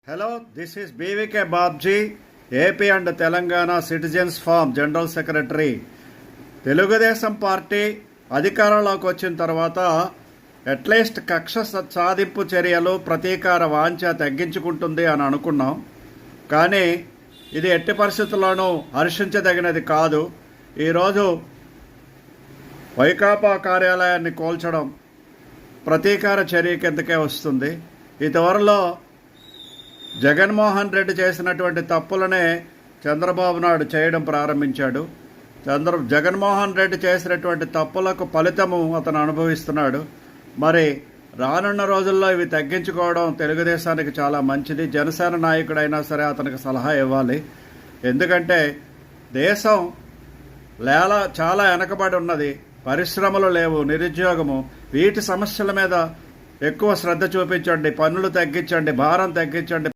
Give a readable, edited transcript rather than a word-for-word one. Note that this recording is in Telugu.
Hello, this is BVK Babji, AP and Telangana Citizens Forum General Secretary. Telugu Desam party అధికారంలోకి వచ్చిన తర్వాత అట్లీస్ట్ కక్ష సాధింపు చర్యలు ప్రతీకార వాంఛ తగ్గించుకుంటుంది అని అనుకున్నాం. కానీ ఇది ఎట్టి పరిస్థితుల్లోనూ హర్షించదగినది కాదు. ఈరోజు వైకాపా కార్యాలయాన్ని కూల్చడం ప్రతీకార చర్య కిందకే వస్తుంది. ఈ త్వరలో జగన్మోహన్ రెడ్డి చేసినటువంటి తప్పులనే చంద్రబాబు నాయుడు చేయడం ప్రారంభించాడు. జగన్మోహన్ రెడ్డి చేసినటువంటి తప్పులకు ఫలితము అతను అనుభవిస్తున్నాడు. మరి రానున్న రోజుల్లో ఇవి తగ్గించుకోవడం తెలుగుదేశానికి చాలా మంచిది. జనసేన నాయకుడైనా సరే అతనికి సలహా ఇవ్వాలి. ఎందుకంటే దేశం చాలా వెనకబడి ఉన్నది. పరిశ్రమలు లేవు, నిరుద్యోగము. వీటి సమస్యల మీద ఎక్కువ శ్రద్ధ చూపించండి, పన్నులు తగ్గించండి, భారం తగ్గించండి.